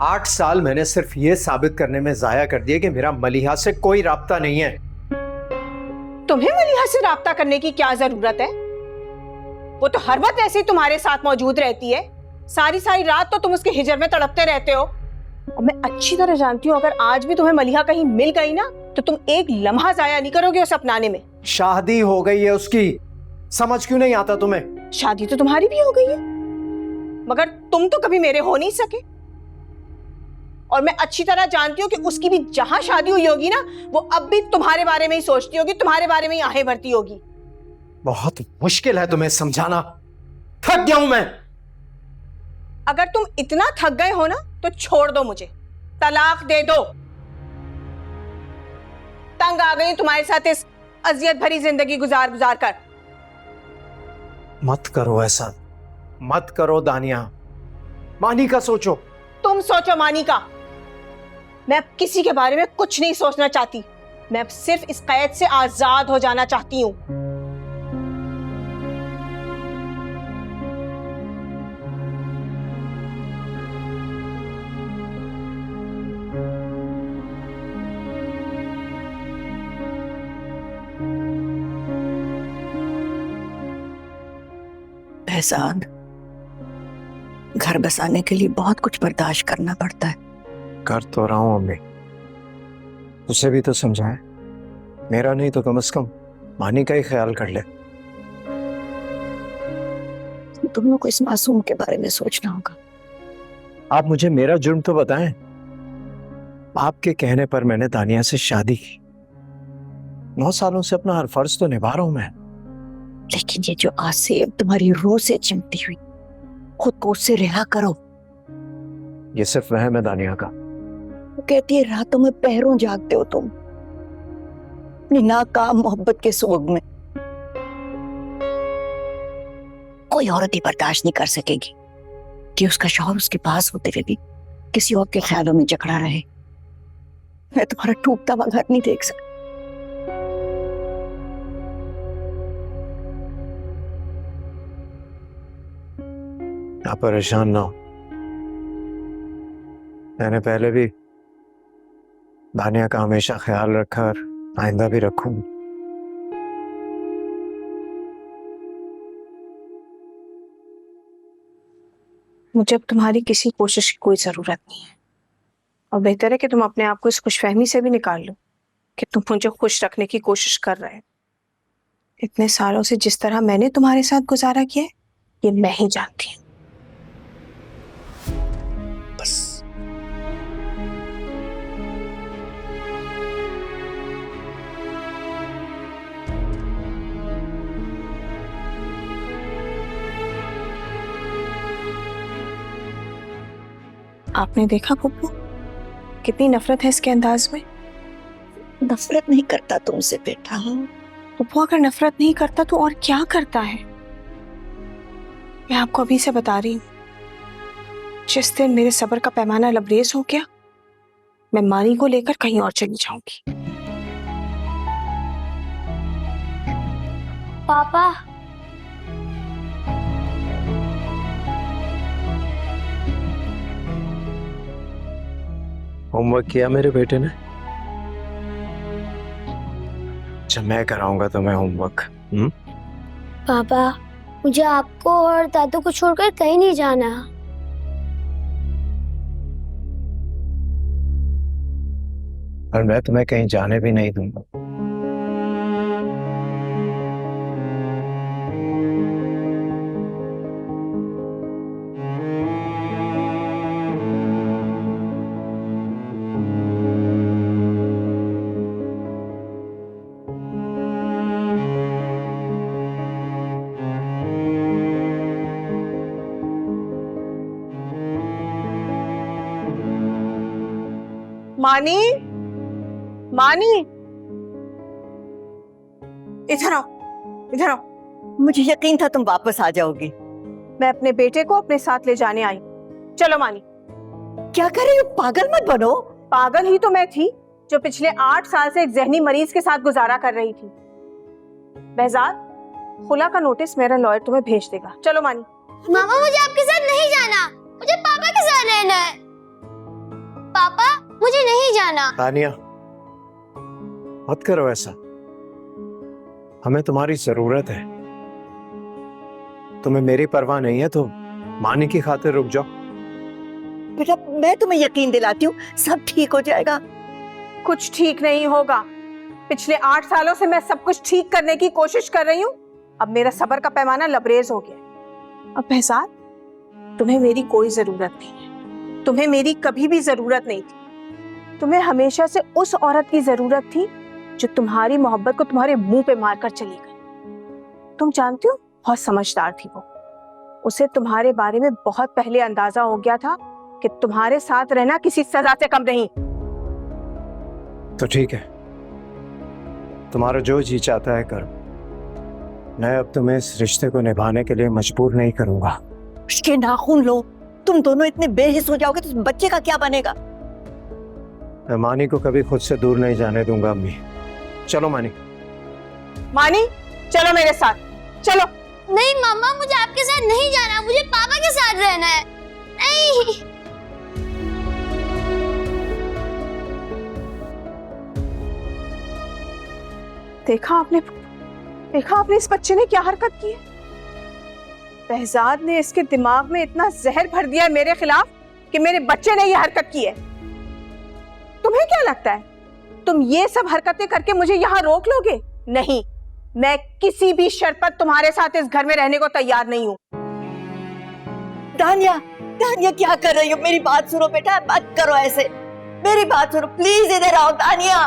8 साल मैंने सिर्फ ये साबित करने में जाया कर दिया कि मेरा मलिहा से कोई राब्ता नहीं है। तुम्हें मलिहा से राब्ता करने की क्या जरूरत है? वो तो हर वक्त ऐसे ही तुम्हारे साथ मौजूद रहती है। सारी सारी रात तो तुम उसके हिजर में तड़पते रहते हो। और मैं अच्छी तरह जानती हूँ, अगर आज भी तुम्हें मलिहा कहीं मिल गई ना तो तुम एक लम्हा जाया नहीं करोगे उसे अपनाने में। शादी हो गई है उसकी, समझ क्यों नहीं आता तुम्हें? शादी तो तुम्हारी भी हो गई है, मगर तुम तो कभी मेरे हो नहीं सके। और मैं अच्छी तरह जानती हूँ कि उसकी भी जहां शादी हुई होगी ना, वो अब भी तुम्हारे बारे में ही सोचती होगी, तुम्हारे बारे में ही आहें भरती होगी। बहुत मुश्किल है तुम्हें समझाना, थक गया हूं मैं। अगर तुम इतना थक गए हो ना तो छोड़ दो मुझे, तलाक दे दो। तंग आ गई तुम्हारे साथ इस अजियत भरी जिंदगी गुजार गुजार कर। मत करो ऐसा, मत करो दानिया। मानी का सोचो। तुम सोचो मानी का। मैं अब किसी के बारे में कुछ नहीं सोचना चाहती। मैं अब सिर्फ इस कैद से आजाद हो जाना चाहती हूँ। एहसान, घर बसाने के लिए बहुत कुछ बर्दाश्त करना पड़ता है। कर तो रहा हूं अम्मी, उसे भी तो समझाए। मेरा नहीं तो कम से कम मानी का ही ख्याल कर ले। तुम लोग को इस मासूम के बारे में सोचना होगा। आप मुझे मेरा जुर्म तो बताएं। आपके कहने पर मैंने दानिया से शादी की। 9 सालों से अपना हर फर्ज तो निभा रहा हूं मैं। लेकिन ये जो आसेब तुम्हारी रूह से चिमटी हुई, खुद को उससे रिहा करो। ये सिर्फ वहम है दानिया का। वो कहती है रातों में पहरों जागते हो तुम अपनी नाकाम मोहब्बत के सोग में। कोई औरत ही बर्दाश्त नहीं कर सकेगी कि उसका शौहर उसके पास होते हुए भी किसी और के ख्यालों में जकड़ा रहे। मैं तुम्हारा टूटता हुआ घर नहीं देख सकती। आप परेशान ना हो, मैंने पहले भी दानिया का हमेशा ख्याल रखा और आइंदा भी रखूंगा। मुझे अब तुम्हारी किसी कोशिश की कोई जरूरत नहीं है। और बेहतर है कि तुम अपने आप को इस खुशफहमी से भी निकाल लो कि तुम मुझे खुश रखने की कोशिश कर रहे हो। इतने सालों से जिस तरह मैंने तुम्हारे साथ गुजारा किया है, ये मैं ही जानती हूँ। बस आपने देखा पप्पू, कितनी नफरत है इसके अंदाज में। नफरत नहीं करता तुमसे बेटा। पप्पू अगर नफरत नहीं करता तो और क्या करता है? मैं आपको अभी से बता रही हूँ, जिस दिन मेरे सब्र का पैमाना लबरेज हो गया, मैं मानी को लेकर कहीं और चली जाऊंगी। पापा, होमवर्क किया मेरे बेटे ने? अच्छा मैं कराऊंगा तुम्हें होमवर्क। पापा मुझे आपको और दादू को छोड़कर कहीं नहीं जाना। और मैं तुम्हें कहीं जाने भी नहीं दूंगा। मानी, मानी, इधर आओ, इधर आओ। मुझे यकीन था तुम वापस आ जाओगी। मैं अपने बेटे को अपने साथ ले जाने आई। चलो मानी। क्या कर रही हो? पागल मत बनो। पागल ही तो मैं थी जो पिछले 8 साल से एक जहनी मरीज के साथ गुजारा कर रही थी। बहजाद, खुला का नोटिस मेरा लॉयर तुम्हें भेज देगा। चलो मानी। मामा मुझे आपके साथ नहीं जाना, मुझे पापा के साथ रहना है। पापा मुझे नहीं जाना। तानिया, मत करो ऐसा। हमें तुम्हारी जरूरत है। तुम्हें मेरी परवाह नहीं है तो मानी की खातिर रुक जाओ। बेटा मैं तुम्हें यकीन दिलाती हूँ, सब ठीक हो जाएगा। कुछ ठीक नहीं होगा। पिछले 8 सालों से मैं सब कुछ ठीक करने की कोशिश कर रही हूँ। अब मेरा सब्र का पैमाना लबरेज हो गया। अब फैजाद, तुम्हें मेरी कोई जरूरत नहीं है। तुम्हें मेरी कभी भी जरूरत नहीं थी। तुम्हें हमेशा से उस औरत की जरूरत थी जो तुम्हारी मोहब्बत को तुम्हारे मुंह पे मारकर चली गई। तुम जानती हो, बहुत समझदार थी वो। उसे तुम्हारे बारे में बहुत पहले अंदाजा हो गया था कि तुम्हारे साथ रहना किसी सजा से कम नहीं। तो ठीक है, तुम्हारा जो जी चाहता है करो। मैं अब तुम्हें इस रिश्ते को निभाने के लिए मजबूर नहीं करूंगा। उसके नाखून लो। तुम दोनों इतने बेहिस हो जाओगे तो उस बच्चे का क्या बनेगा? मैं मानी को कभी खुद से दूर नहीं जाने दूंगा। अम्मी चलो मानी। मानी, चलो मेरे साथ, चलो। नहीं मम्मा, मुझे आपके साथ नहीं जाना, मुझे पापा के साथ रहना है। नहीं। देखा आपने इस बच्चे ने क्या हरकत की है। बहजाद ने इसके दिमाग में इतना जहर भर दिया है मेरे खिलाफ कि मेरे बच्चे ने यह हरकत की है। तुम्हें क्या लगता है तुम ये सब हरकतें करके मुझे यहाँ रोक लोगे? नहीं, मैं किसी भी शर्त पर तुम्हारे साथ इस घर में रहने को तैयार नहीं हूँ। दानिया, दानिया क्या कर रही हो? मेरी बात सुनो बेटा, मत करो ऐसे। मेरी बात सुनो प्लीज, इधर आओ दानिया।